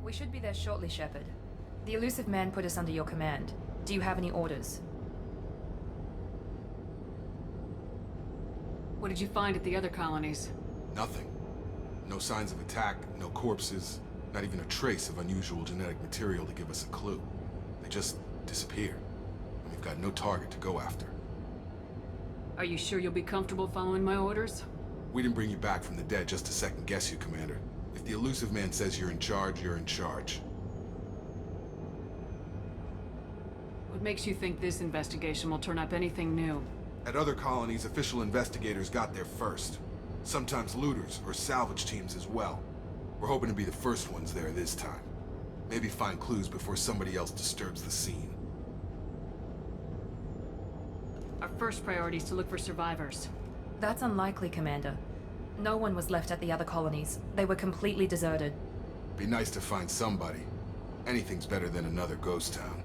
We should be there shortly, Shepard. The Illusive Man put us under your command. Do you have any orders? What did you find at the other colonies? Nothing. No signs of attack, no corpses, not even a trace of unusual genetic material to give us a clue. They just disappear. And we've got no target to go after. Are you sure you'll be comfortable following my orders? We didn't bring you back from the dead just to second guess you, Commander. If the Illusive Man says you're in charge, you're in charge. What makes you think this investigation will turn up anything new? At other colonies, official investigators got there first. Sometimes looters or salvage teams as well. We're hoping to be the first ones there this time. Maybe find clues before somebody else disturbs the scene. Our first priority is to look for survivors. That's unlikely, Commander. No one was left at the other colonies. They were completely deserted. Be nice to find somebody. Anything's better than another ghost town.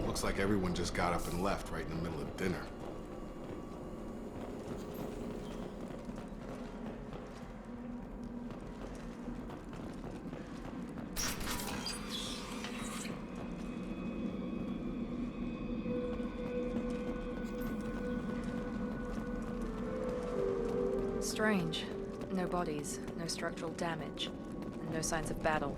Looks like everyone just got up and left right in the middle of dinner. Strange. No bodies, no structural damage, and no signs of battle.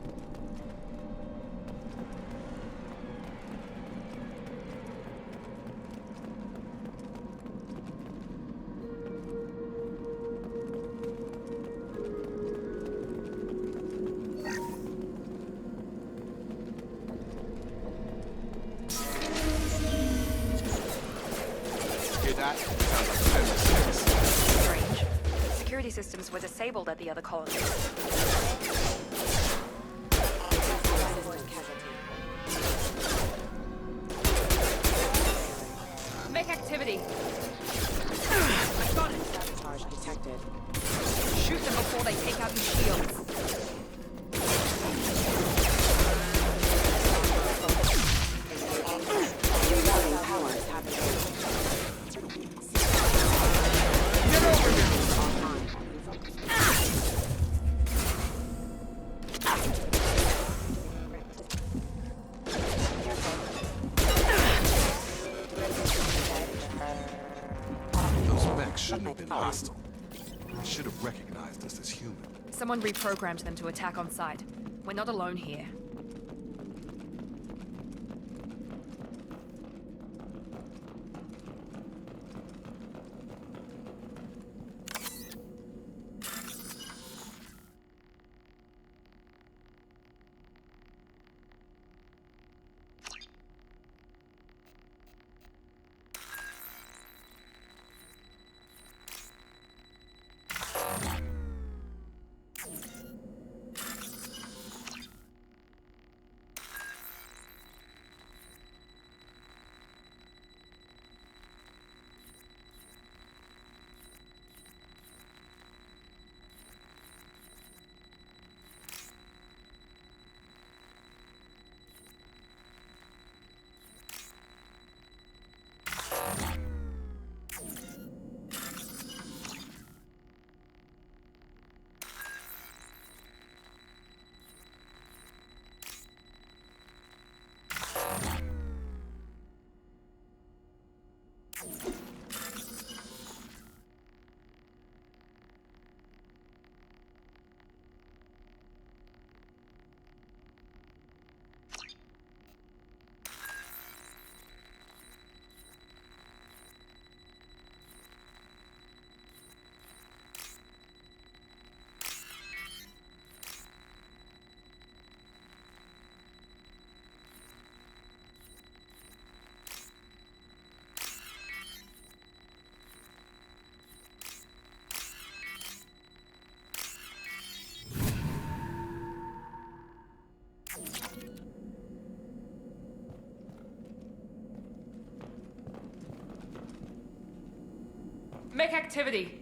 Hear that? Sounds like a business. Strange. Security systems were disabled at the other colonies. Make activity! I got it! Sabotage detected. Shoot them before they take out your shields. Power is happening. Get over here! Those mechs shouldn't have been hostile. They should have recognized us as human. Someone reprogrammed them to attack on sight. We're not alone here. Make activity.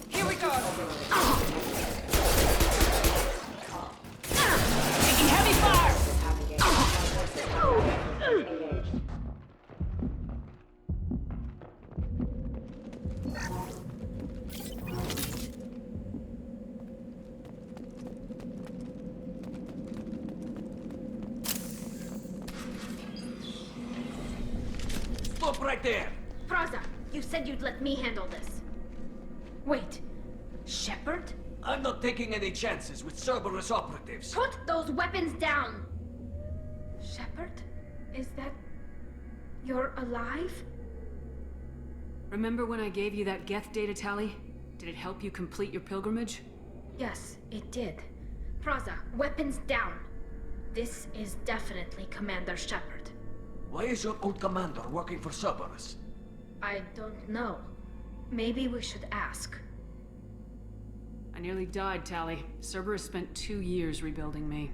Here we go. Taking heavy fire. Engaged. Stop right there! Praza, you said you'd let me handle this. Wait, Shepard? I'm not taking any chances with Cerberus operatives. Put those weapons down! Shepard? Is that... you're alive? Remember when I gave you that Geth data tally? Did it help you complete your pilgrimage? Yes, it did. Praza, weapons down. This is definitely Commander Shepard. Why is your old commander working for Cerberus? I don't know. Maybe we should ask. I nearly died, Tally. Cerberus spent 2 years rebuilding me.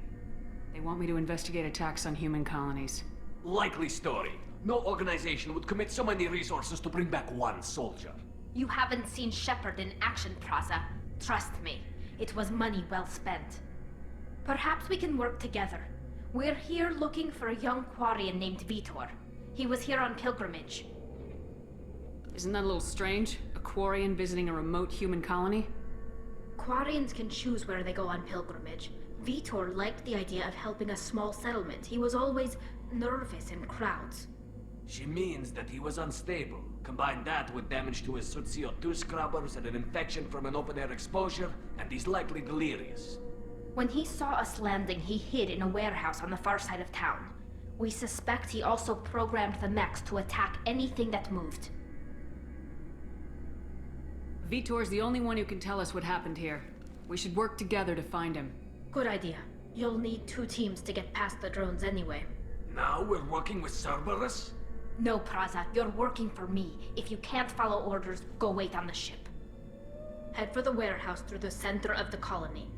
They want me to investigate attacks on human colonies. Likely story. No organization would commit so many resources to bring back one soldier. You haven't seen Shepard in action, Praza. Trust me, it was money well spent. Perhaps we can work together. We're here looking for a young Quarian named Vitor. He was here on pilgrimage. Isn't that a little strange? A Quarian visiting a remote human colony? Quarians can choose where they go on pilgrimage. Vitor liked the idea of helping a small settlement. He was always nervous in crowds. She means that he was unstable. Combine that with damage to his CO2 scrubbers and an infection from an open-air exposure, and he's likely delirious. When he saw us landing, he hid in a warehouse on the far side of town. We suspect he also programmed the mechs to attack anything that moved. Vitor's the only one who can tell us what happened here. We should work together to find him. Good idea. You'll need 2 teams to get past the drones anyway. Now we're working with Cerberus? No, Praza, you're working for me. If you can't follow orders, go wait on the ship. Head for the warehouse through the center of the colony.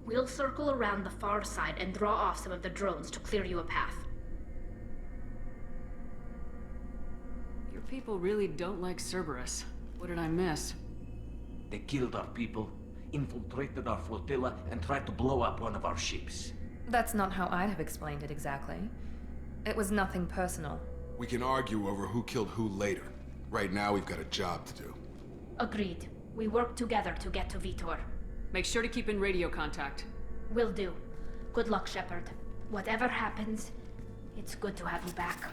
We'll circle around the far side and draw off some of the drones to clear you a path. Your people really don't like Cerberus. What did I miss? They killed our people, infiltrated our flotilla, and tried to blow up one of our ships. That's not how I'd have explained it exactly. It was nothing personal. We can argue over who killed who later. Right now, we've got a job to do. Agreed. We work together to get to Vitor. Make sure to keep in radio contact. Will do. Good luck, Shepard. Whatever happens, it's good to have you back.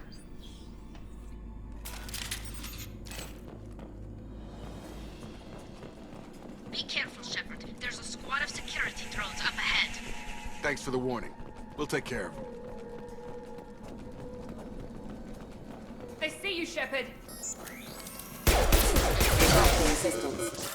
Be careful, Shepard. There's a squad of security drones up ahead. Thanks for the warning. We'll take care of them. They see you, Shepard! Offering assistance.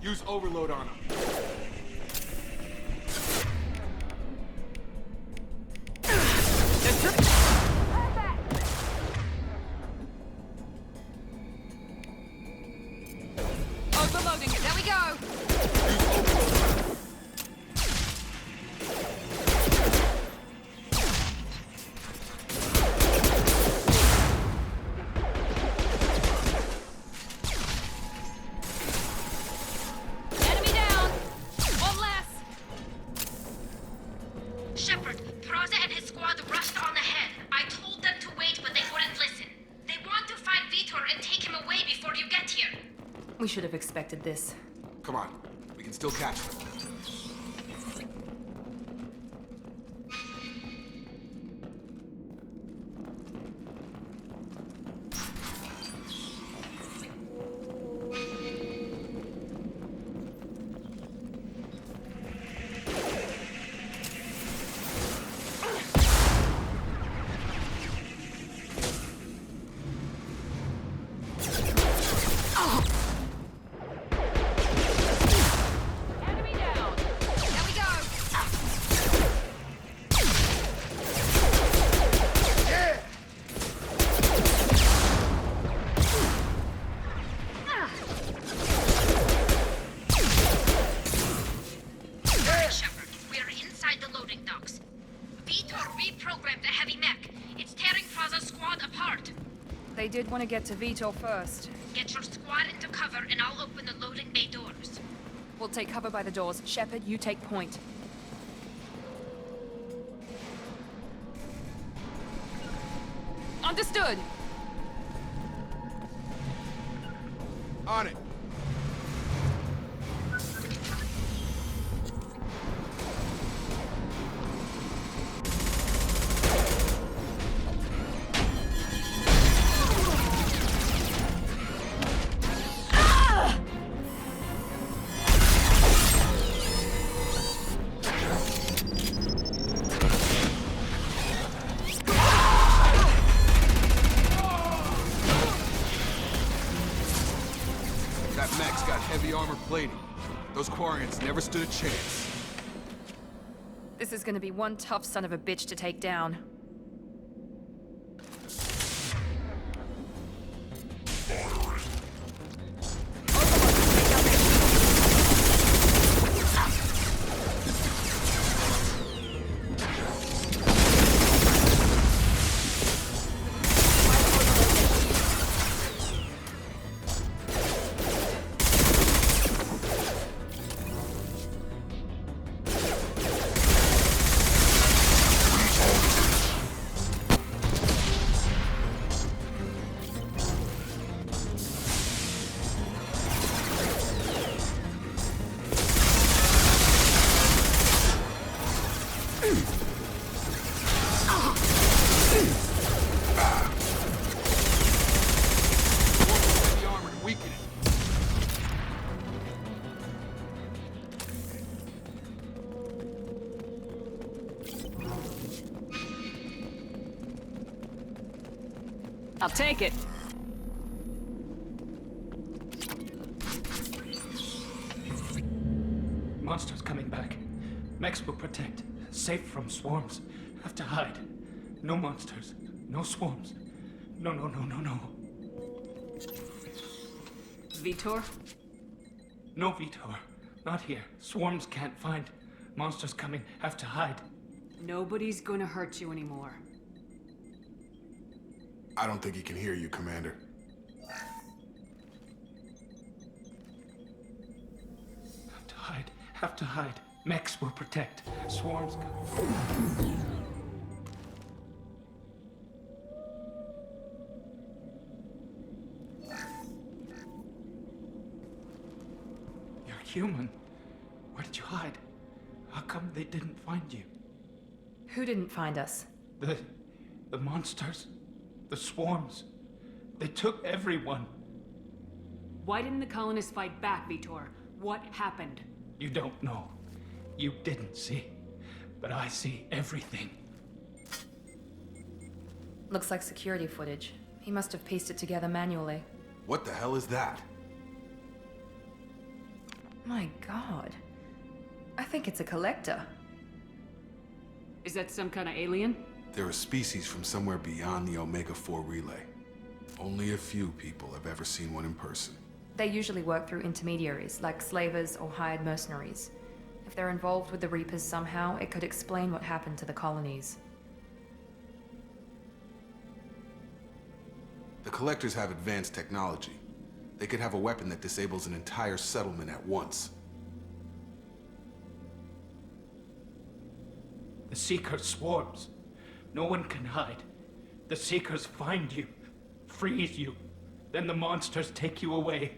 Use overload on them. Overloading it. There we go! Use overload. Enemy down! One less! Shepard, Praza and his squad rushed on ahead. I told them to wait, but they wouldn't listen. They want to find Vitor and take him away before you get here. We should have expected this. Come on. We can still catch them. They did want to get to Vitor first. Get your squad into cover and I'll open the loading bay doors. We'll take cover by the doors. Shepard, you take point. Understood! On it! That mech's got heavy armor plating. Those Quarians never stood a chance. This is gonna be one tough son of a bitch to take down. Heavy armor to weaken it. I'll take it. Monsters coming back. Mechs will protect. Safe from swarms. Have to hide. No monsters. No swarms. No. Vitor? No Vitor. Not here. Swarms can't find. Monsters coming. Have to hide. Nobody's gonna hurt you anymore. I don't think he can hear you, Commander. Have to hide. Have to hide. Mechs will protect. Swarms come. You're human. Where did you hide? How come they didn't find you? Who didn't find us? The monsters. The swarms. They took everyone. Why didn't the colonists fight back, Vitor? What happened? You don't know. You didn't see. But I see everything. Looks like security footage. He must have pieced it together manually. What the hell is that? My god. I think it's a collector. Is that some kind of alien? They're a species from somewhere beyond the Omega-4 relay. Only a few people have ever seen one in person. They usually work through intermediaries, like slavers or hired mercenaries. If they're involved with the Reapers somehow, it could explain what happened to the colonies. The Collectors have advanced technology. They could have a weapon that disables an entire settlement at once. The Seekers swarms. No one can hide. The Seekers find you, freeze you. Then the monsters take you away.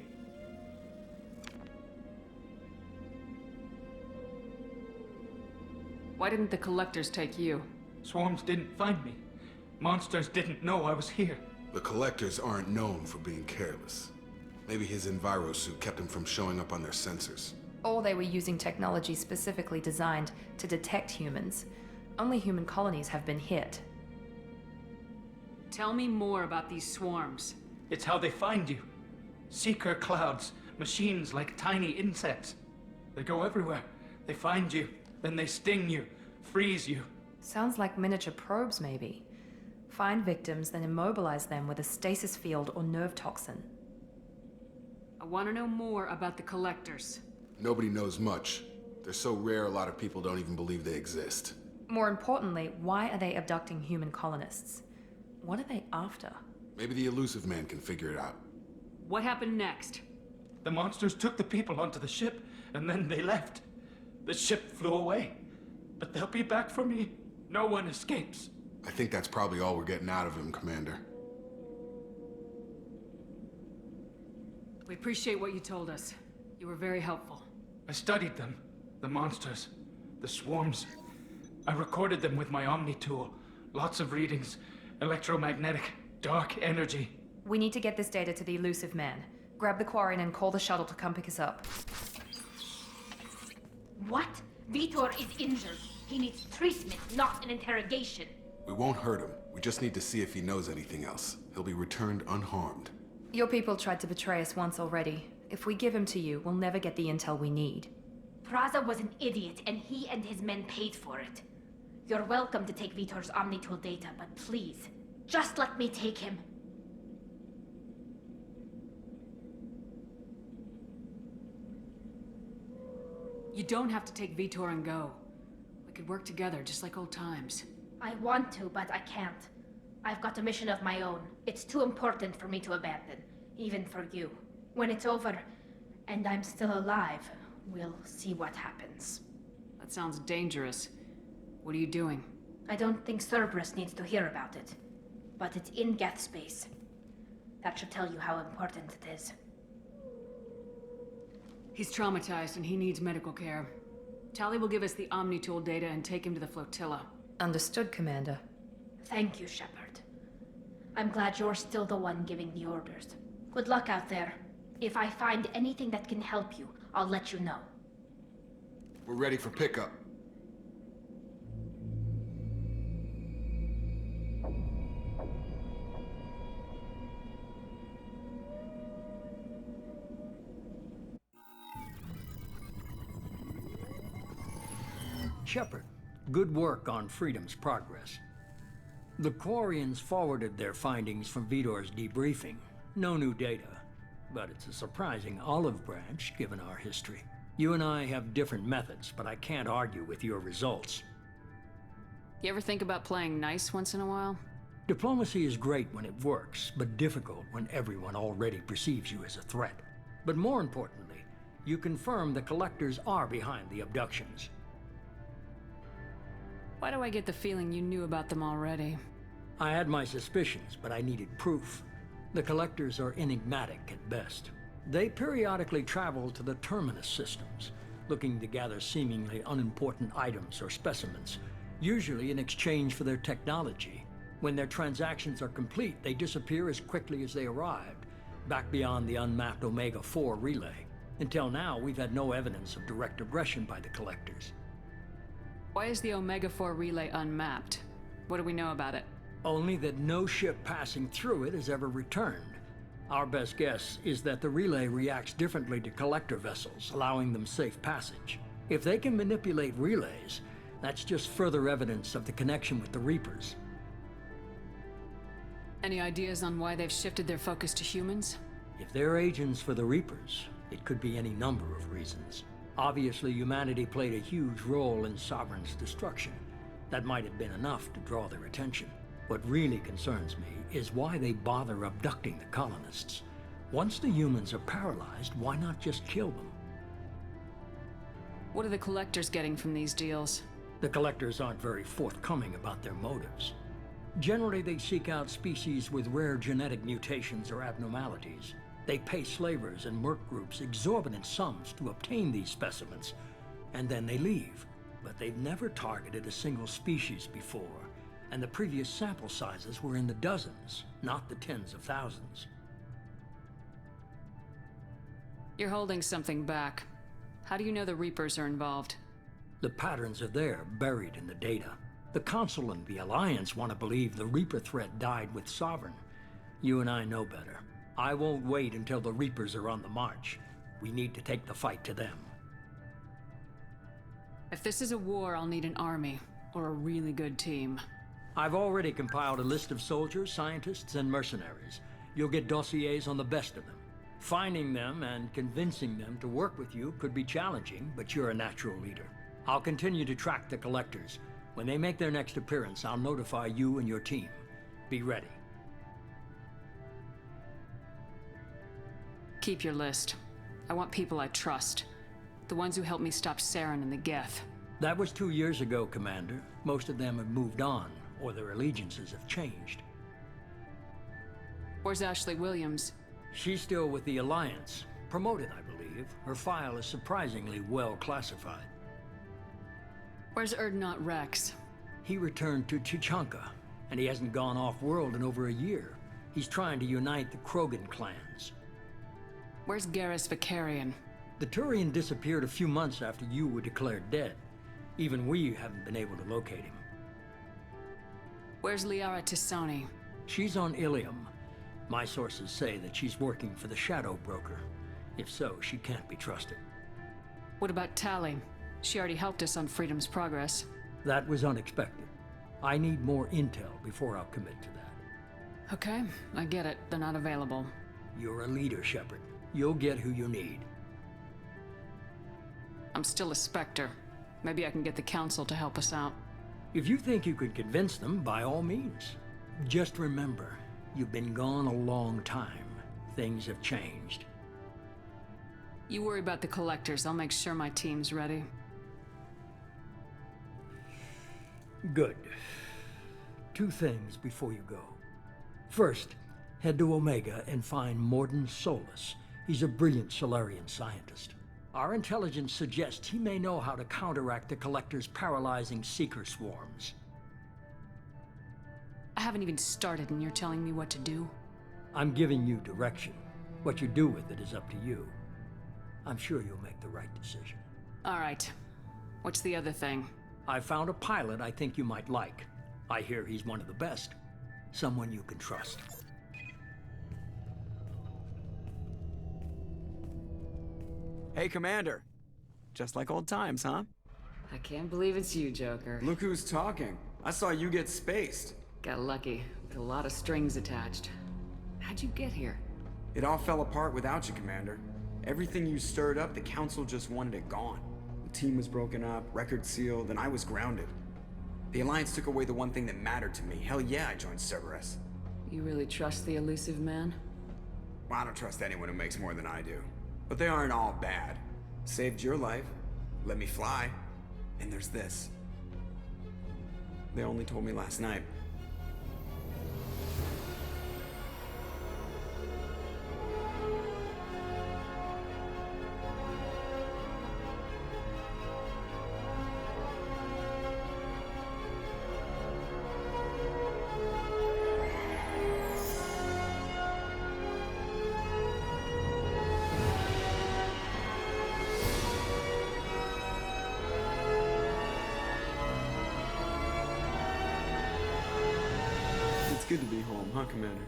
Why didn't the collectors take you? Swarms didn't find me. Monsters didn't know I was here. The Collectors aren't known for being careless. Maybe his envirosuit kept him from showing up on their sensors. Or they were using technology specifically designed to detect humans. Only human colonies have been hit. Tell me more about these swarms. It's how they find you. Seeker clouds, machines like tiny insects. They go everywhere. They find you, then they sting you, freeze you. Sounds like miniature probes, maybe. Find victims, then immobilize them with a stasis field or nerve toxin. I want to know more about the collectors. Nobody knows much. They're so rare, a lot of people don't even believe they exist. More importantly, why are they abducting human colonists? What are they after? Maybe the Elusive Man can figure it out. What happened next? The monsters took the people onto the ship, and then they left. The ship flew away. But they'll be back for me. No one escapes. I think that's probably all we're getting out of him, Commander. We appreciate what you told us. You were very helpful. I studied them. The monsters. The swarms. I recorded them with my Omni tool. Lots of readings. Electromagnetic. Dark energy. We need to get this data to the Elusive Man. Grab the Quarian and call the shuttle to come pick us up. What? Vitor is injured. He needs treatment, not an interrogation. We won't hurt him. We just need to see if he knows anything else. He'll be returned unharmed. Your people tried to betray us once already. If we give him to you, we'll never get the intel we need. Praza was an idiot, and he and his men paid for it. You're welcome to take Vitor's Omnitool data, but please, just let me take him. You don't have to take Vitor and go. We could work together, just like old times. I want to, but I can't. I've got a mission of my own. It's too important for me to abandon, even for you. When it's over, and I'm still alive, we'll see what happens. That sounds dangerous. What are you doing? I don't think Cerberus needs to hear about it, but it's in Geth space. That should tell you how important it is. He's traumatized and he needs medical care. Tali will give us the Omnitool data and take him to the flotilla. Understood, Commander. Thank you, Shepard. I'm glad you're still the one giving the orders. Good luck out there. If I find anything that can help you, I'll let you know. We're ready for pickup. Shepard, good work on Freedom's progress. The Quarians forwarded their findings from Vitor's debriefing. No new data, but it's a surprising olive branch given our history. You and I have different methods, but I can't argue with your results. You ever think about playing nice once in a while? Diplomacy is great when it works, but difficult when everyone already perceives you as a threat. But more importantly, you confirm the Collectors are behind the abductions. Why do I get the feeling you knew about them already? I had my suspicions, but I needed proof. The Collectors are enigmatic at best. They periodically travel to the Terminus systems, looking to gather seemingly unimportant items or specimens, usually in exchange for their technology. When their transactions are complete, they disappear as quickly as they arrived, back beyond the unmapped Omega-4 relay. Until now, we've had no evidence of direct aggression by the Collectors. Why is the Omega-4 relay unmapped? What do we know about it? Only that no ship passing through it has ever returned. Our best guess is that the relay reacts differently to Collector vessels, allowing them safe passage. If they can manipulate relays, that's just further evidence of the connection with the Reapers. Any ideas on why they've shifted their focus to humans? If they're agents for the Reapers, it could be any number of reasons. Obviously, humanity played a huge role in Sovereign's destruction. That might have been enough to draw their attention. What really concerns me is why they bother abducting the colonists. Once the humans are paralyzed, why not just kill them? What are the Collectors getting from these deals? The Collectors aren't very forthcoming about their motives. Generally, they seek out species with rare genetic mutations or abnormalities. They pay slavers and merc groups exorbitant sums to obtain these specimens, and then they leave. But they've never targeted a single species before, and the previous sample sizes were in the dozens, not the tens of thousands. You're holding something back. How do you know the Reapers are involved? The patterns are there, buried in the data. The Council and the Alliance want to believe the Reaper threat died with Sovereign. You and I know better. I won't wait until the Reapers are on the march. We need to take the fight to them. If this is a war, I'll need an army, or a really good team. I've already compiled a list of soldiers, scientists, and mercenaries. You'll get dossiers on the best of them. Finding them and convincing them to work with you could be challenging, but you're a natural leader. I'll continue to track the Collectors. When they make their next appearance, I'll notify you and your team. Be ready. Keep your list. I want people I trust. The ones who helped me stop Saren and the Geth. That was 2 years ago, Commander. Most of them have moved on, or their allegiances have changed. Where's Ashley Williams? She's still with the Alliance. Promoted, I believe. Her file is surprisingly well classified. Where's Erdnot Rex? He returned to Chichanka, and he hasn't gone off-world in over a year. He's trying to unite the Krogan clans. Where's Garrus Vicarian? The Turian disappeared a few months after you were declared dead. Even we haven't been able to locate him. Where's Liara Tisoni? She's on Ilium. My sources say that she's working for the Shadow Broker. If so, she can't be trusted. What about Tali? She already helped us on Freedom's Progress. That was unexpected. I need more intel before I'll commit to that. Okay, I get it. They're not available. You're a leader, Shepard. You'll get who you need. I'm still a Spectre. Maybe I can get the Council to help us out. If you think you could convince them, by all means. Just remember, you've been gone a long time. Things have changed. You worry about the Collectors. I'll make sure my team's ready. Good. 2 things before you go. First, head to Omega and find Mordin Solus. He's a brilliant Solarian scientist. Our intelligence suggests he may know how to counteract the Collector's paralyzing Seeker swarms. I haven't even started and you're telling me what to do? I'm giving you direction. What you do with it is up to you. I'm sure you'll make the right decision. All right. What's the other thing? I found a pilot I think you might like. I hear he's one of the best. Someone you can trust. Hey, Commander. Just like old times, huh? I can't believe it's you, Joker. Look who's talking. I saw you get spaced. Got lucky, with a lot of strings attached. How'd you get here? It all fell apart without you, Commander. Everything you stirred up, the Council just wanted it gone. The team was broken up, record sealed, and I was grounded. The Alliance took away the one thing that mattered to me. Hell yeah, I joined Cerberus. You really trust the elusive man? Well, I don't trust anyone who makes more than I do. But they aren't all bad. Saved your life, let me fly, and there's this. They only told me last night. It's good to be home, huh, Commander?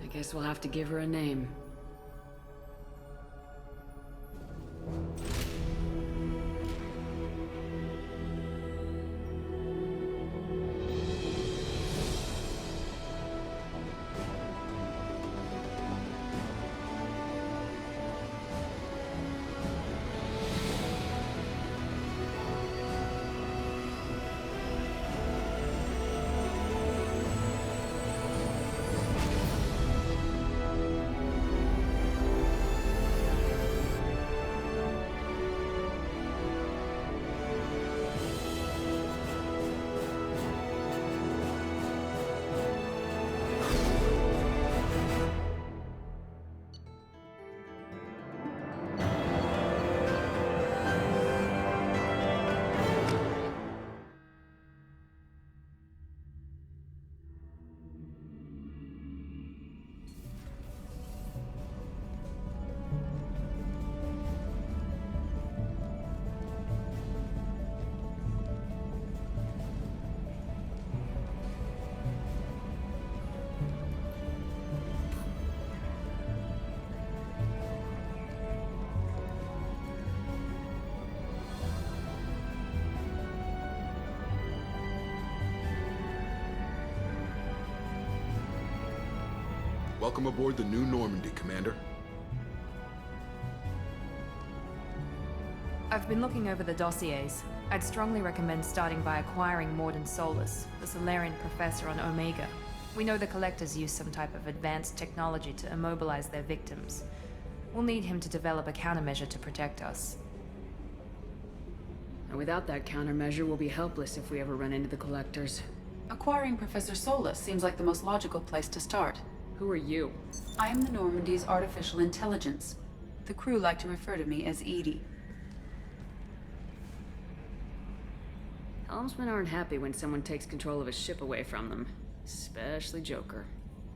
I guess we'll have to give her a name. Welcome aboard the New Normandy, Commander. I've been looking over the dossiers. I'd strongly recommend starting by acquiring Mordin Solus, the Solarian professor on Omega. We know the Collectors use some type of advanced technology to immobilize their victims. We'll need him to develop a countermeasure to protect us. And without that countermeasure, we'll be helpless if we ever run into the Collectors. Acquiring Professor Solus seems like the most logical place to start. Who are you? I am the Normandy's artificial intelligence. The crew like to refer to me as Edie. Helmsmen aren't happy when someone takes control of a ship away from them. Especially Joker.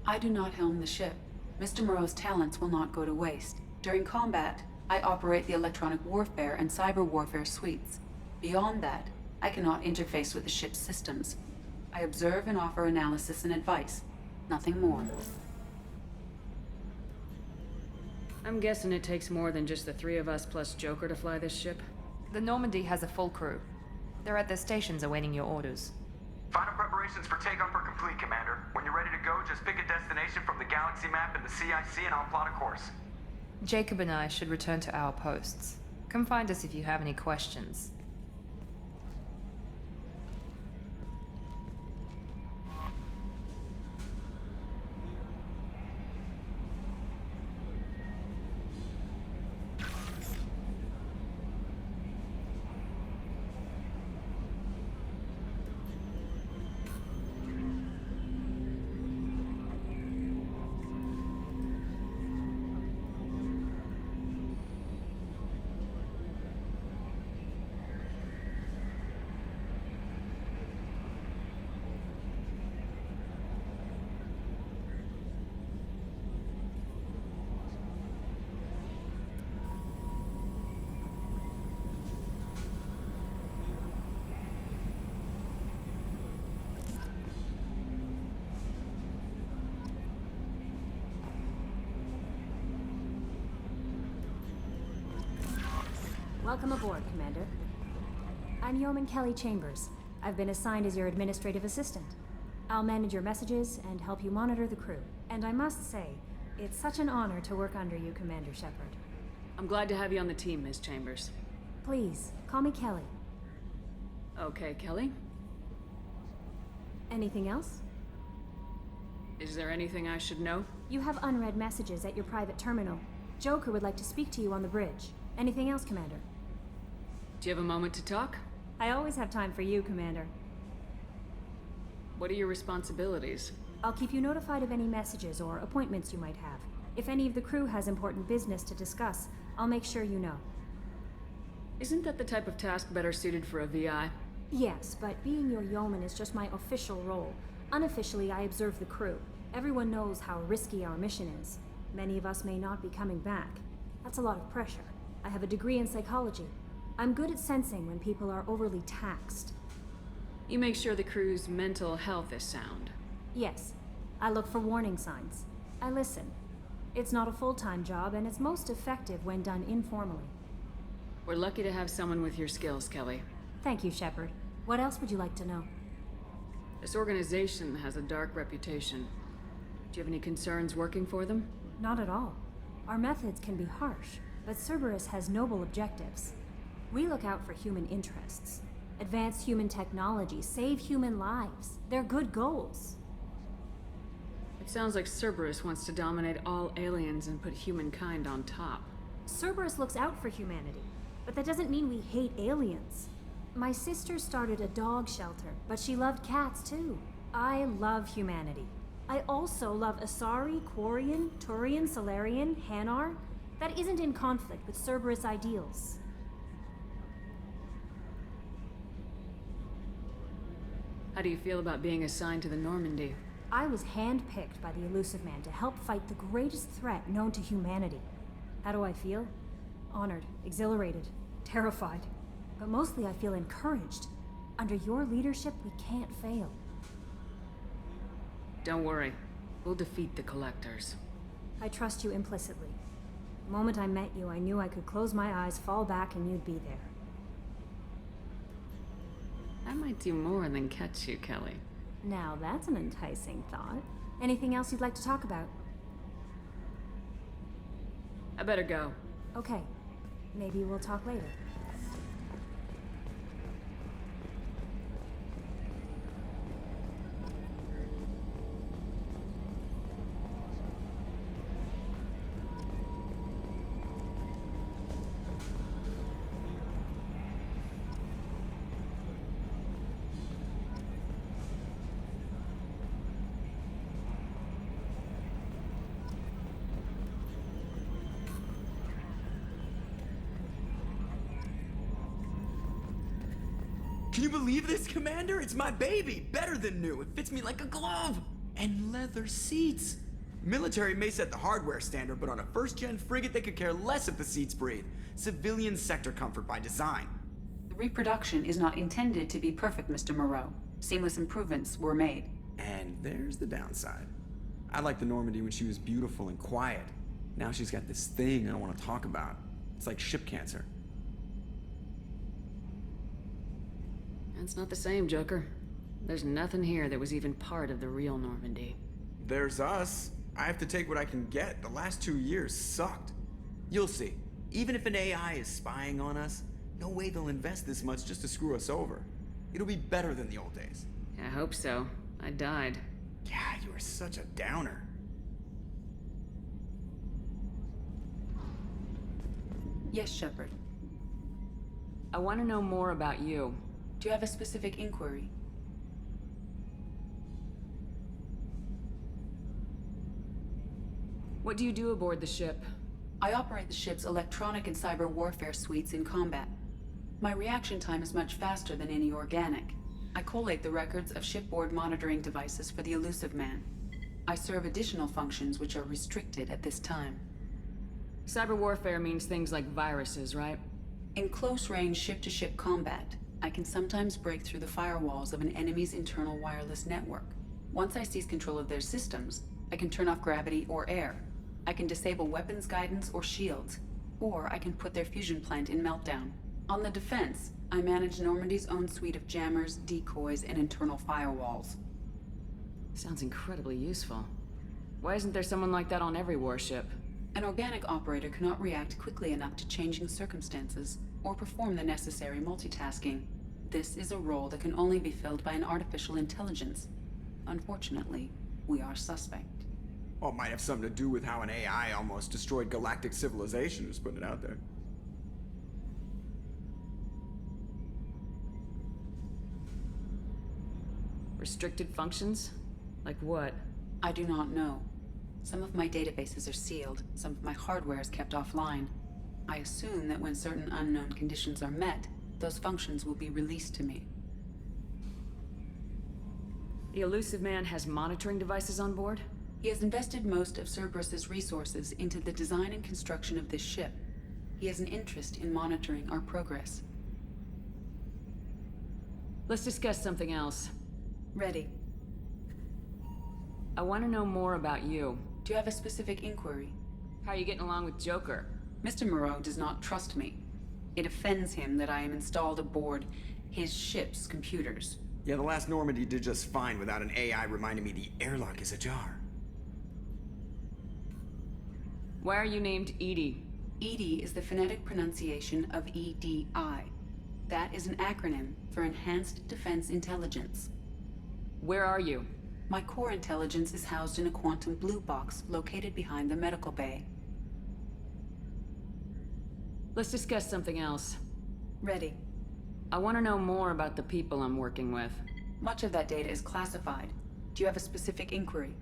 I do not helm the ship. Mr. Moreau's talents will not go to waste. During combat, I operate the electronic warfare and cyber warfare suites. Beyond that, I cannot interface with the ship's systems. I observe and offer analysis and advice. Nothing more. I'm guessing it takes more than just the three of us plus Joker to fly this ship? The Normandy has a full crew. They're at their stations awaiting your orders. Final preparations for takeoff are complete, Commander. When you're ready to go, just pick a destination from the galaxy map in the CIC and I'll plot a course. Jacob and I should return to our posts. Come find us if you have any questions. Welcome aboard, Commander. I'm Yeoman Kelly Chambers. I've been assigned as your administrative assistant. I'll manage your messages and help you monitor the crew. And I must say, it's such an honor to work under you, Commander Shepard. I'm glad to have you on the team, Ms. Chambers. Please, call me Kelly. Okay, Kelly. Anything else? Is there anything I should know? You have unread messages at your private terminal. Joker would like to speak to you on the bridge. Anything else, Commander? Do you have a moment to talk? I always have time for you, Commander. What are your responsibilities? I'll keep you notified of any messages or appointments you might have. If any of the crew has important business to discuss, I'll make sure you know. Isn't that the type of task better suited for a VI? Yes, but being your yeoman is just my official role. Unofficially, I observe the crew. Everyone knows how risky our mission is. Many of us may not be coming back. That's a lot of pressure. I have a degree in psychology. I'm good at sensing when people are overly taxed. You make sure the crew's mental health is sound. Yes. I look for warning signs. I listen. It's not a full-time job, and it's most effective when done informally. We're lucky to have someone with your skills, Kelly. Thank you, Shepard. What else would you like to know? This organization has a dark reputation. Do you have any concerns working for them? Not at all. Our methods can be harsh, but Cerberus has noble objectives. We look out for human interests. Advance human technology, save human lives. They're good goals. It sounds like Cerberus wants to dominate all aliens and put humankind on top. Cerberus looks out for humanity, but that doesn't mean we hate aliens. My sister started a dog shelter, but she loved cats too. I love humanity. I also love Asari, Quarian, Turian, Solarian, Hanar. That isn't in conflict with Cerberus ideals. How do you feel about being assigned to the Normandy? I was handpicked by the Illusive Man to help fight the greatest threat known to humanity. How do I feel? Honored, exhilarated, terrified. But mostly I feel encouraged. Under your leadership, we can't fail. Don't worry. We'll defeat the Collectors. I trust you implicitly. The moment I met you, I knew I could close my eyes, fall back, and you'd be there. I might do more than catch you, Kelly. Now that's an enticing thought. Anything else you'd like to talk about? I better go. Okay. Maybe we'll talk later. Can you believe this, Commander? It's my baby! Better than new. It fits me like a glove! And leather seats! Military may set the hardware standard, but on a first-gen frigate, they could care less if the seats breathe. Civilian sector comfort by design. The reproduction is not intended to be perfect, Mr. Moreau. Seamless improvements were made. And there's the downside. I liked the Normandy when she was beautiful and quiet. Now she's got this thing I don't want to talk about. It's like ship cancer. That's not the same, Joker. There's nothing here that was even part of the real Normandy. There's us. I have to take what I can get. The last 2 years sucked. You'll see. Even if an AI is spying on us, no way they'll invest this much just to screw us over. It'll be better than the old days. I hope so. I died. Yeah, you are such a downer. Yes, Shepard. I want to know more about you. Do you have a specific inquiry? What do you do aboard the ship? I operate the ship's electronic and cyber warfare suites in combat. My reaction time is much faster than any organic. I collate the records of shipboard monitoring devices for the Elusive Man. I serve additional functions which are restricted at this time. Cyber warfare means things like viruses, right? In close-range ship-to-ship combat, I can sometimes break through the firewalls of an enemy's internal wireless network. Once I seize control of their systems, I can turn off gravity or air. I can disable weapons guidance or shields, or I can put their fusion plant in meltdown. On the defense, I manage Normandy's own suite of jammers, decoys, and internal firewalls. Sounds incredibly useful. Why isn't there someone like that on every warship? An organic operator cannot react quickly enough to changing circumstances or perform the necessary multitasking. This is a role that can only be filled by an artificial intelligence. Unfortunately, we are suspect. Well, it might have something to do with how an AI almost destroyed galactic civilization, just putting it out there. Restricted functions? Like what? I do not know. Some of my databases are sealed, some of my hardware is kept offline. I assume that when certain unknown conditions are met, those functions will be released to me. The Elusive Man has monitoring devices on board? He has invested most of Cerberus's resources into the design and construction of this ship. He has an interest in monitoring our progress. Let's discuss something else. Ready. I want to know more about you. Do you have a specific inquiry? How are you getting along with Joker? Mr. Moreau does not trust me. It offends him that I am installed aboard his ship's computers. Yeah, the last Normandy did just fine without an AI reminding me the airlock is ajar. Why are you named EDI? EDI is the phonetic pronunciation of EDI. That is an acronym for Enhanced Defense Intelligence. Where are you? My core intelligence is housed in a quantum blue box located behind the medical bay. Let's discuss something else. Ready. I want to know more about the people I'm working with. Much of that data is classified. Do you have a specific inquiry?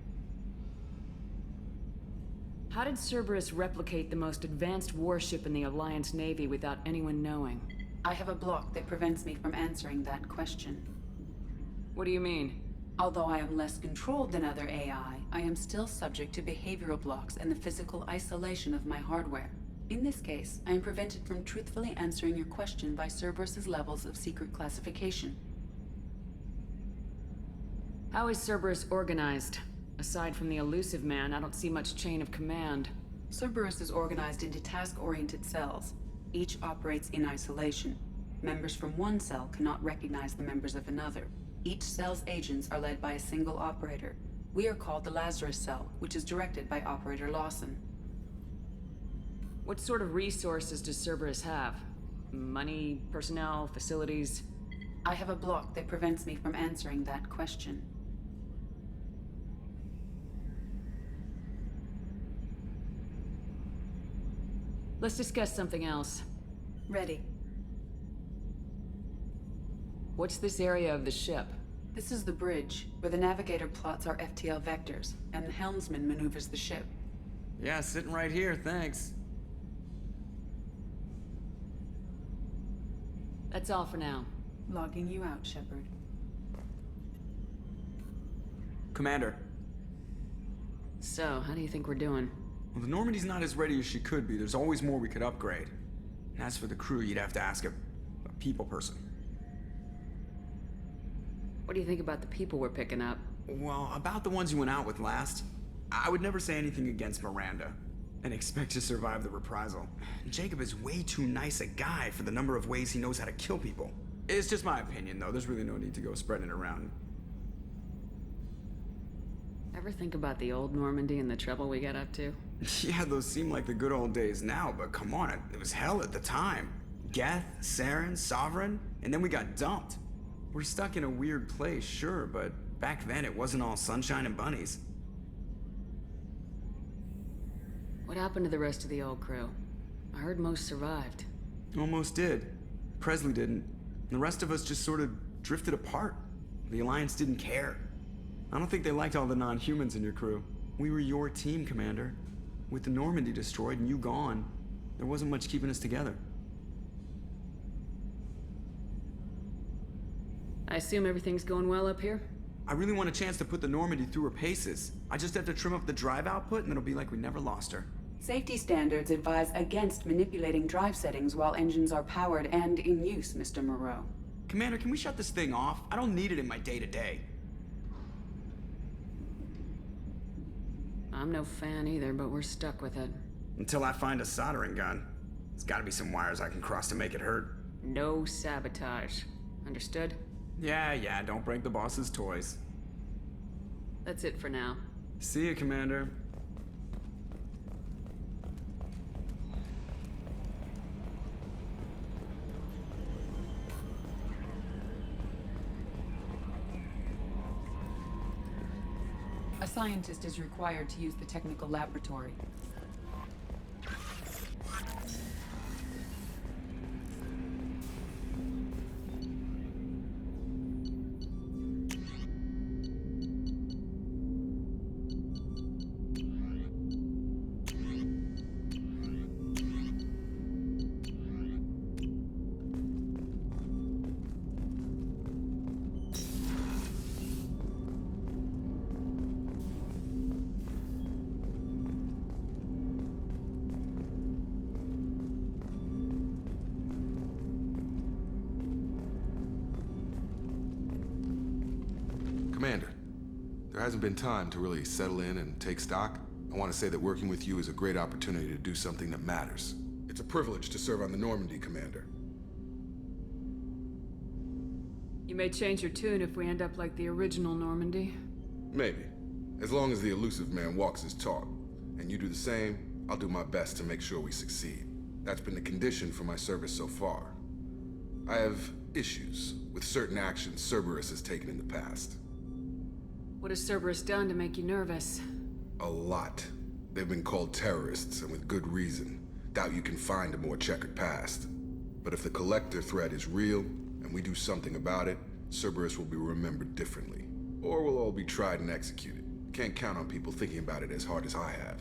How did Cerberus replicate the most advanced warship in the Alliance Navy without anyone knowing? I have a block that prevents me from answering that question. What do you mean? Although I am less controlled than other AI, I am still subject to behavioral blocks and the physical isolation of my hardware. In this case, I am prevented from truthfully answering your question by Cerberus's levels of secret classification. How is Cerberus organized? Aside from the Elusive Man, I don't see much chain of command. Cerberus is organized into task-oriented cells. Each operates in isolation. Members from one cell cannot recognize the members of another. Each cell's agents are led by a single operator. We are called the Lazarus Cell, which is directed by Operator Lawson. What sort of resources does Cerberus have? Money, personnel, facilities? I have a block that prevents me from answering that question. Let's discuss something else. Ready. What's this area of the ship? This is the bridge, where the navigator plots our FTL vectors, and the helmsman maneuvers the ship. Yeah, sitting right here, thanks. That's all for now. Logging you out, Shepard. Commander. So, how do you think we're doing? Well, the Normandy's not as ready as she could be. There's always more we could upgrade. And as for the crew, you'd have to ask a people person. What do you think about the people we're picking up? Well, about the ones you went out with last, I would never say anything against Miranda and expect to survive the reprisal. Jacob is way too nice a guy for the number of ways he knows how to kill people. It's just my opinion, though. There's really no need to go spreading it around. Ever think about the old Normandy and the trouble we got up to? Yeah, those seem like the good old days now, but come on, it was hell at the time. Geth, Saren, Sovereign, and then we got dumped. We're stuck in a weird place, sure, but back then it wasn't all sunshine and bunnies. What happened to the rest of the old crew? I heard most survived. Almost did. Presley didn't. The rest of us just sort of drifted apart. The Alliance didn't care. I don't think they liked all the non-humans in your crew. We were your team, Commander. With the Normandy destroyed and you gone, there wasn't much keeping us together. I assume everything's going well up here? I really want a chance to put the Normandy through her paces. I just have to trim up the drive output and it'll be like we never lost her. Safety standards advise against manipulating drive settings while engines are powered and in use, Mr. Moreau. Commander, can we shut this thing off? I don't need it in my day-to-day. I'm no fan either, but we're stuck with it. Until I find a soldering gun. There's gotta be some wires I can cross to make it hurt. No sabotage. Understood? Yeah, don't break the boss's toys. That's it for now. See you, Commander. A scientist is required to use the technical laboratory. Commander, there hasn't been time to really settle in and take stock. I want to say that working with you is a great opportunity to do something that matters. It's a privilege to serve on the Normandy, Commander. You may change your tune if we end up like the original Normandy. Maybe. As long as the elusive man walks his talk. And you do the same, I'll do my best to make sure we succeed. That's been the condition for my service so far. I have issues with certain actions Cerberus has taken in the past. What has Cerberus done to make you nervous? A lot. They've been called terrorists, and with good reason. Doubt you can find a more checkered past. But if the Collector threat is real, and we do something about it, Cerberus will be remembered differently. Or we'll all be tried and executed. Can't count on people thinking about it as hard as I have.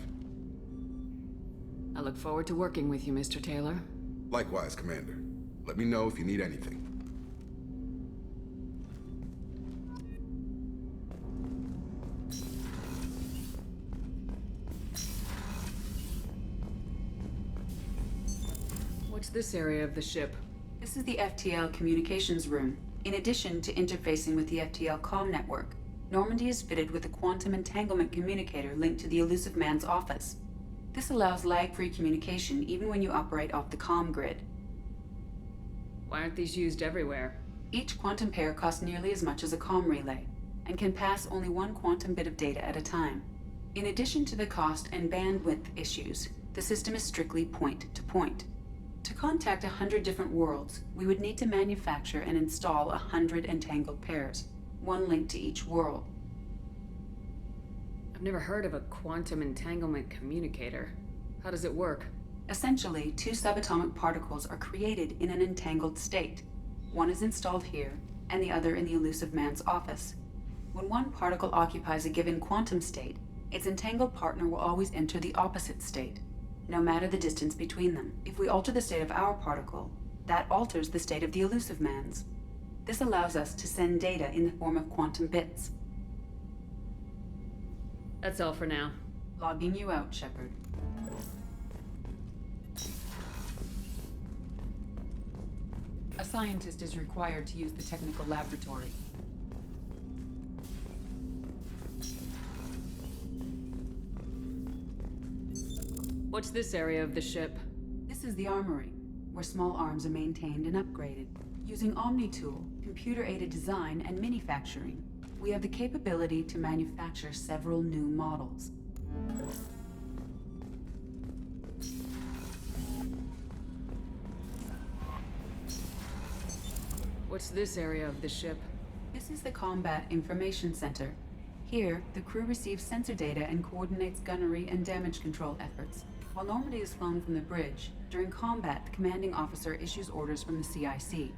I look forward to working with you, Mr. Taylor. Likewise, Commander. Let me know if you need anything. What's this area of the ship? This is the FTL communications room. In addition to interfacing with the FTL comm network, Normandy is fitted with a quantum entanglement communicator linked to the Elusive Man's office. This allows lag-free communication even when you operate off the comm grid. Why aren't these used everywhere? Each quantum pair costs nearly as much as a comm relay, and can pass only one quantum bit of data at a time. In addition to the cost and bandwidth issues, the system is strictly point-to-point. To contact 100 different worlds, we would need to manufacture and install 100 entangled pairs, one linked to each world. I've never heard of a quantum entanglement communicator. How does it work? Essentially, two subatomic particles are created in an entangled state. One is installed here, and the other in the Elusive Man's office. When one particle occupies a given quantum state, its entangled partner will always enter the opposite state, no matter the distance between them. If we alter the state of our particle, that alters the state of the Elusive Man's. This allows us to send data in the form of quantum bits. That's all for now. Logging you out, Shepard. A scientist is required to use the technical laboratory. What's this area of the ship? This is the armory, where small arms are maintained and upgraded. Using OmniTool, computer-aided design, and manufacturing, we have the capability to manufacture several new models. What's this area of the ship? This is the Combat Information Center. Here, the crew receives sensor data and coordinates gunnery and damage control efforts. While Normandy is flown from the bridge, during combat, the commanding officer issues orders from the CIC.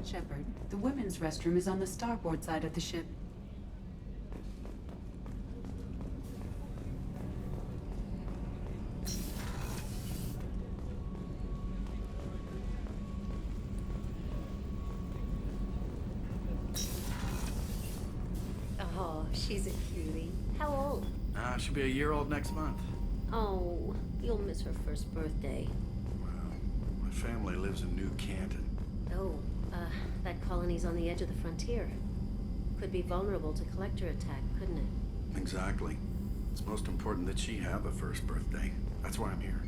Shepard, the women's restroom is on the starboard side of the ship. Oh, she's a cutie. How old? She'll be a year old next month. Oh, you'll miss her first birthday. Well, my family lives in New Canton. Oh, that colony's on the edge of the frontier. Could be vulnerable to collector attack, couldn't it? Exactly. It's most important that she have a first birthday. That's why I'm here.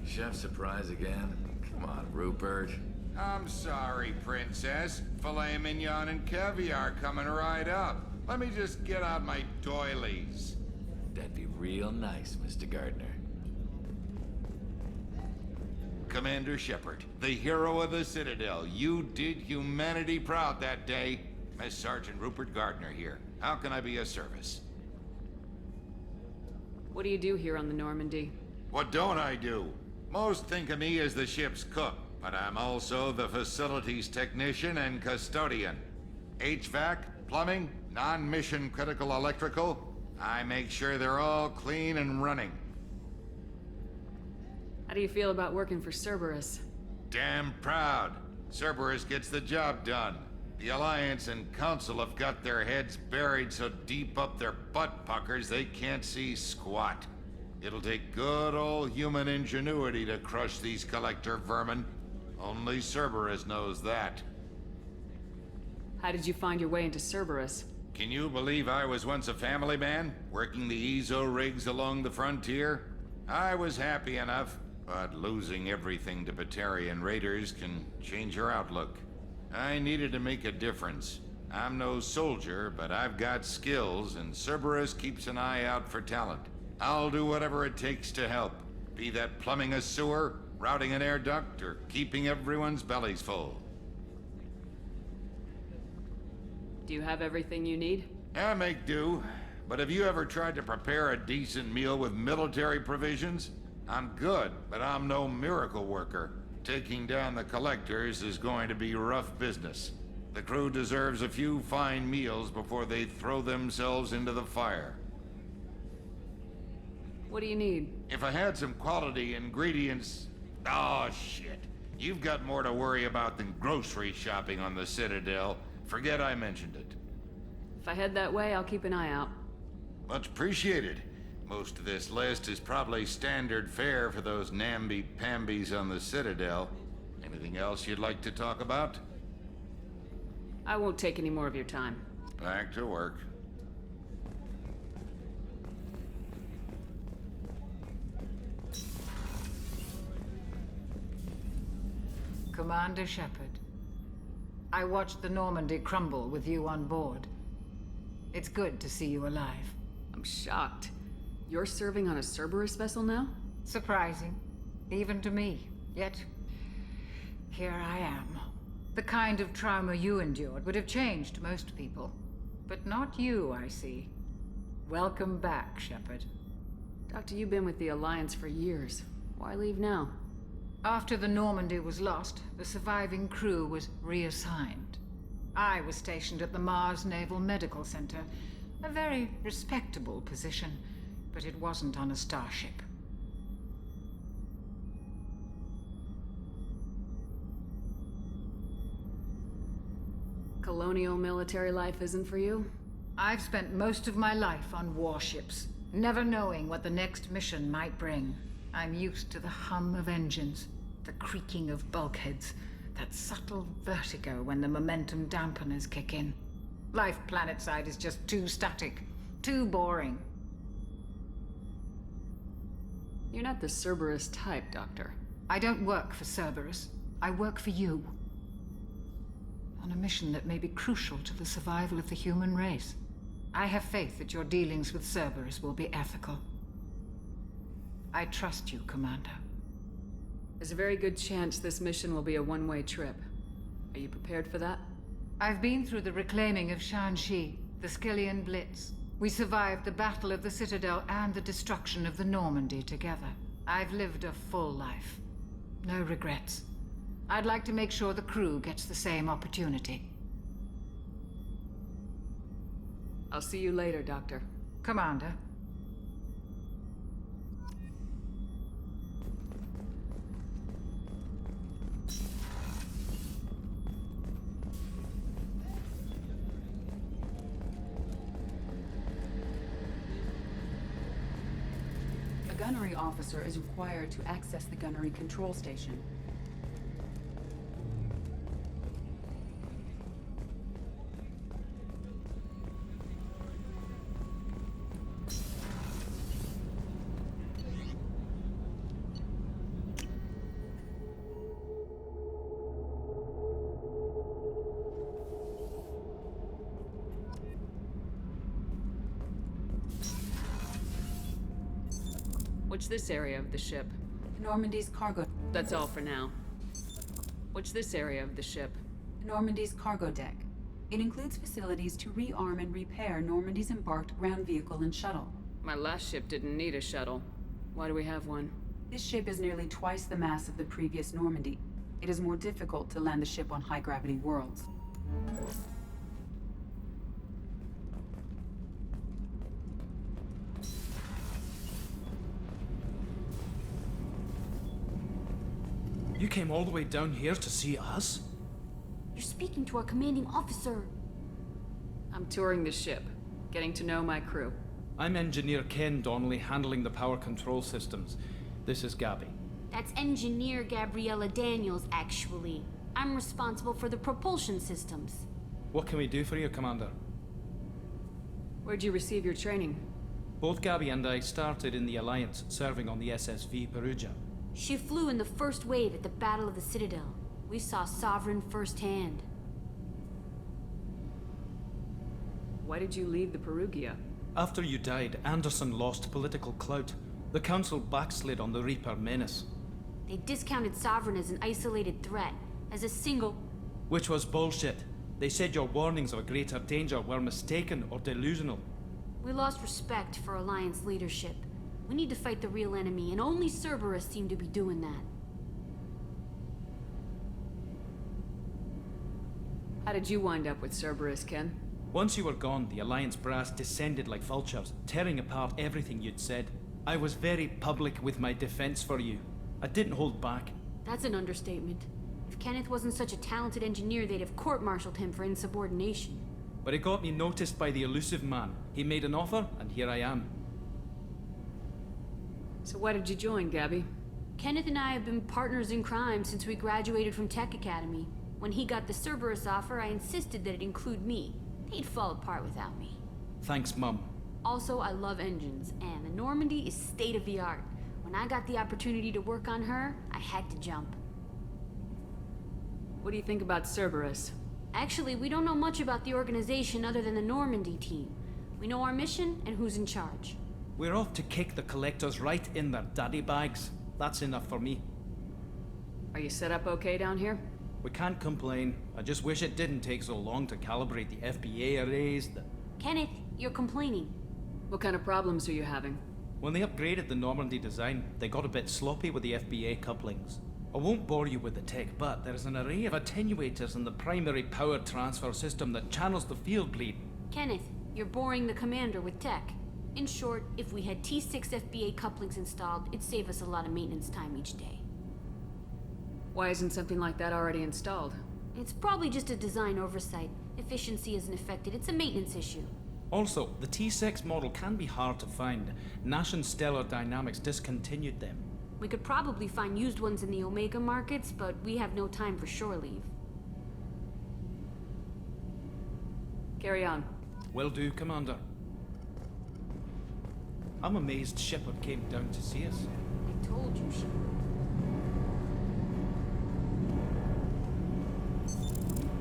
Chef surprise again? Come on, Rupert. I'm sorry, Princess. Filet mignon and caviar coming right up. Let me just get out my doilies. That'd be real nice, Mr. Gardner. Commander Shepard, the hero of the Citadel. You did humanity proud that day. Miss Sergeant Rupert Gardner here. How can I be of service? What do you do here on the Normandy? What don't I do? Most think of me as the ship's cook, but I'm also the facilities technician and custodian. HVAC, plumbing, non-mission critical electrical. I make sure they're all clean and running. How do you feel about working for Cerberus? Damn proud. Cerberus gets the job done. The Alliance and Council have got their heads buried so deep up their butt puckers they can't see squat. It'll take good old human ingenuity to crush these collector vermin. Only Cerberus knows that. How did you find your way into Cerberus? Can you believe I was once a family man, working the EZO rigs along the frontier? I was happy enough, but losing everything to Batarian raiders can change your outlook. I needed to make a difference. I'm no soldier, but I've got skills, and Cerberus keeps an eye out for talent. I'll do whatever it takes to help. Be that plumbing a sewer, routing an air duct, or keeping everyone's bellies full. Do you have everything you need? I make do. But have you ever tried to prepare a decent meal with military provisions? I'm good, but I'm no miracle worker. Taking down the collectors is going to be rough business. The crew deserves a few fine meals before they throw themselves into the fire. What do you need? If I had some quality ingredients... Oh, shit. You've got more to worry about than grocery shopping on the Citadel. Forget I mentioned it. If I head that way, I'll keep an eye out. Much appreciated. Most of this list is probably standard fare for those namby-pambies on the Citadel. Anything else you'd like to talk about? I won't take any more of your time. Back to work. Commander Shepard, I watched the Normandy crumble with you on board. It's good to see you alive. I'm shocked. You're serving on a Cerberus vessel now? Surprising. Even to me. Yet, here I am. The kind of trauma you endured would have changed most people. But not you, I see. Welcome back, Shepard. Doctor, you've been with the Alliance for years. Why leave now? After the Normandy was lost, the surviving crew was reassigned. I was stationed at the Mars Naval Medical Center, a very respectable position, but it wasn't on a starship. Colonial military life isn't for you? I've spent most of my life on warships, never knowing what the next mission might bring. I'm used to the hum of engines, the creaking of bulkheads, that subtle vertigo when the momentum dampeners kick in. Life planetside is just too static, too boring. You're not the Cerberus type, Doctor. I don't work for Cerberus. I work for you. On a mission that may be crucial to the survival of the human race. I have faith that your dealings with Cerberus will be ethical. I trust you, Commander. There's a very good chance this mission will be a one-way trip. Are you prepared for that? I've been through the reclaiming of Shanxi, the Skyllian Blitz. We survived the Battle of the Citadel and the destruction of the Normandy together. I've lived a full life. No regrets. I'd like to make sure the crew gets the same opportunity. I'll see you later, Doctor. Commander. A gunnery officer is required to access the gunnery control station. What's this area of the ship? Normandy's cargo... That's all for now. What's this area of the ship? Normandy's cargo deck. It includes facilities to rearm and repair Normandy's embarked ground vehicle and shuttle. My last ship didn't need a shuttle. Why do we have one? This ship is nearly twice the mass of the previous Normandy. It is more difficult to land the ship on high-gravity worlds. You came all the way down here to see us? You're speaking to our commanding officer. I'm touring the ship, getting to know my crew. I'm Engineer Ken Donnelly, handling the power control systems. This is Gabby. That's Engineer Gabriella Daniels, actually. I'm responsible for the propulsion systems. What can we do for you, Commander? Where'd you receive your training? Both Gabby and I started in the Alliance, serving on the SSV Perugia. She flew in the first wave at the Battle of the Citadel. We saw Sovereign firsthand. Why did you leave the Perugia? After you died, Anderson lost political clout. The Council backslid on the Reaper menace. They discounted Sovereign as an isolated threat, as a single... Which was bullshit. They said your warnings of a greater danger were mistaken or delusional. We lost respect for Alliance leadership. We need to fight the real enemy, and only Cerberus seem to be doing that. How did you wind up with Cerberus, Ken? Once you were gone, the Alliance brass descended like vultures, tearing apart everything you'd said. I was very public with my defense for you. I didn't hold back. That's an understatement. If Kenneth wasn't such a talented engineer, they'd have court-martialed him for insubordination. But it got me noticed by the elusive man. He made an offer, and here I am. So why did you join, Gabby? Kenneth and I have been partners in crime since we graduated from Tech Academy. When he got the Cerberus offer, I insisted that it include me. He'd fall apart without me. Thanks, Mum. Also, I love engines, and the Normandy is state-of-the-art. When I got the opportunity to work on her, I had to jump. What do you think about Cerberus? Actually, we don't know much about the organization other than the Normandy team. We know our mission and who's in charge. We're off to kick the Collectors right in their daddy bags. That's enough for me. Are you set up okay down here? We can't complain. I just wish it didn't take so long to calibrate the FBA arrays. Kenneth, you're complaining. What kind of problems are you having? When they upgraded the Normandy design, they got a bit sloppy with the FBA couplings. I won't bore you with the tech, but there's an array of attenuators in the primary power transfer system that channels the field bleed. Kenneth, you're boring the commander with tech. In short, if we had T6 FBA couplings installed, it'd save us a lot of maintenance time each day. Why isn't something like that already installed? It's probably just a design oversight. Efficiency isn't affected, it's a maintenance issue. Also, the T6 model can be hard to find. Nash and Stellar Dynamics discontinued them. We could probably find used ones in the Omega markets, but we have no time for shore leave. Carry on. Will do, Commander. I'm amazed Shepard came down to see us. I told you she...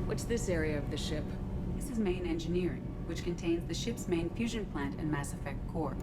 What's this area of the ship? This is main engineering, which contains the ship's main fusion plant and Mass Effect core.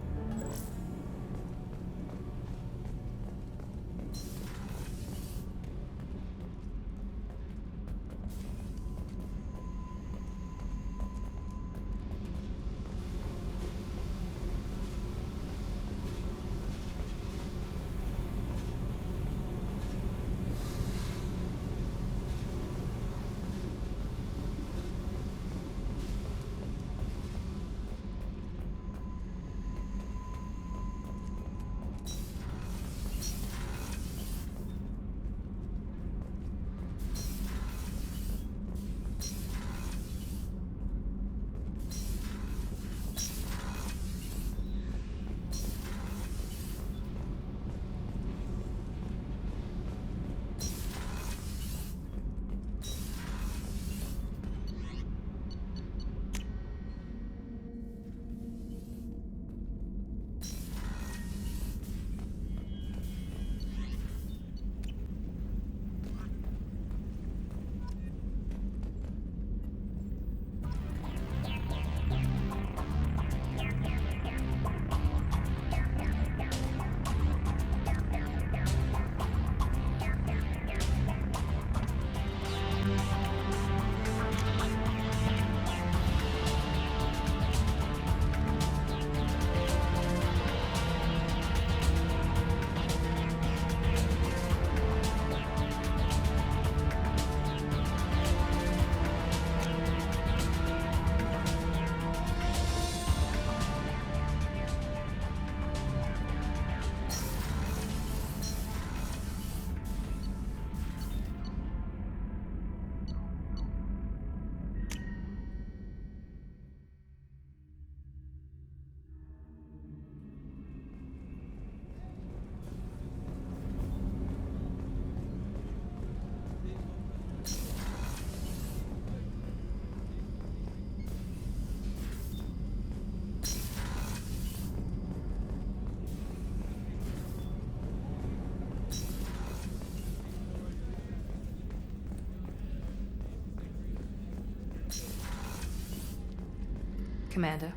Commander,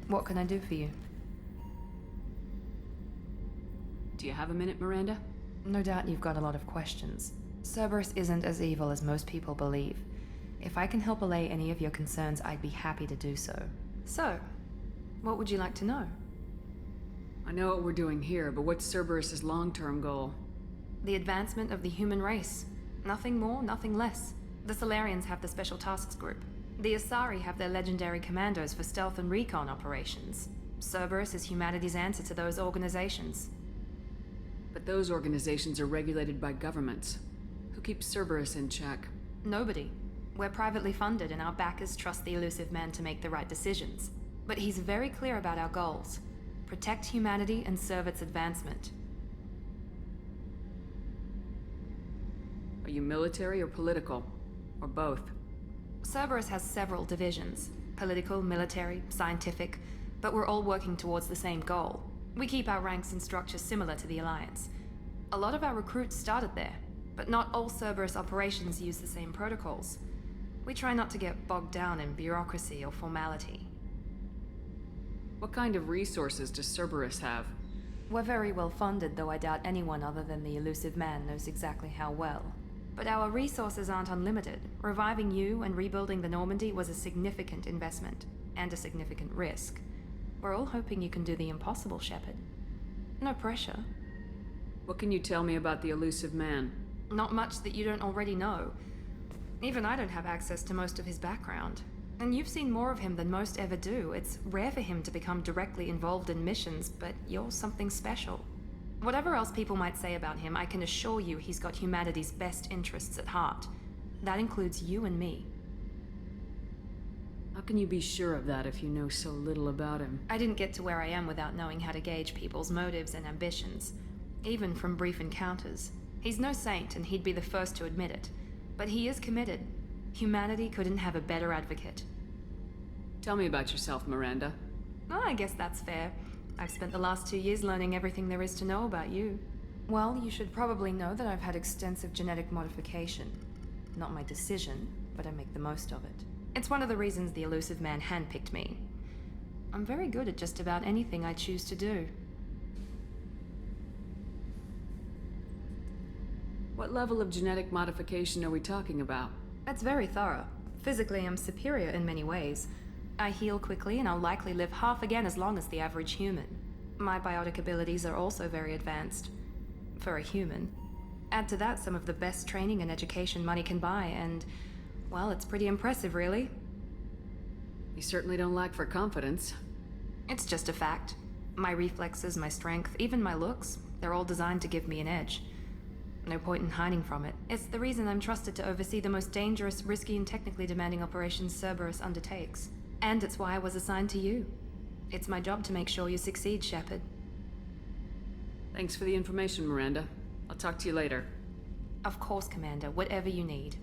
what can I do for you? Do you have a minute, Miranda? No doubt you've got a lot of questions. Cerberus isn't as evil as most people believe. If I can help allay any of your concerns, I'd be happy to do so. So, what would you like to know? I know what we're doing here, but what's Cerberus's long-term goal? The advancement of the human race. Nothing more, nothing less. The Solarians have the Special Tasks Group. The Asari have their legendary commandos for stealth and recon operations. Cerberus is humanity's answer to those organizations. But those organizations are regulated by governments. Who keeps Cerberus in check? Nobody. We're privately funded and our backers trust the elusive man to make the right decisions. But he's very clear about our goals. Protect humanity and serve its advancement. Are you military or political? Or both? Cerberus has several divisions. Political, military, scientific, but we're all working towards the same goal. We keep our ranks and structure similar to the Alliance. A lot of our recruits started there, but not all Cerberus operations use the same protocols. We try not to get bogged down in bureaucracy or formality. What kind of resources does Cerberus have? We're very well funded, though I doubt anyone other than the elusive man knows exactly how well. But our resources aren't unlimited. Reviving you and rebuilding the Normandy was a significant investment, and a significant risk. We're all hoping you can do the impossible, Shepard. No pressure. What can you tell me about the elusive man? Not much that you don't already know. Even I don't have access to most of his background. And you've seen more of him than most ever do. It's rare for him to become directly involved in missions, but you're something special. Whatever else people might say about him, I can assure you he's got humanity's best interests at heart. That includes you and me. How can you be sure of that if you know so little about him? I didn't get to where I am without knowing how to gauge people's motives and ambitions, even from brief encounters. He's no saint, and he'd be the first to admit it. But he is committed. Humanity couldn't have a better advocate. Tell me about yourself, Miranda. Oh, I guess that's fair. I've spent the last 2 years learning everything there is to know about you. Well, you should probably know that I've had extensive genetic modification. Not my decision, but I make the most of it. It's one of the reasons the elusive man handpicked me. I'm very good at just about anything I choose to do. What level of genetic modification are we talking about? That's very thorough. Physically, I'm superior in many ways. I heal quickly, and I'll likely live half again as long as the average human. My biotic abilities are also very advanced. For a human. Add to that some of the best training and education money can buy, and, well, it's pretty impressive, really. You certainly don't lack for confidence. It's just a fact. My reflexes, my strength, even my looks, they're all designed to give me an edge. No point in hiding from it. It's the reason I'm trusted to oversee the most dangerous, risky, and technically demanding operations Cerberus undertakes. And it's why I was assigned to you. It's my job to make sure you succeed, Shepard. Thanks for the information, Miranda. I'll talk to you later. Of course, Commander. Whatever you need.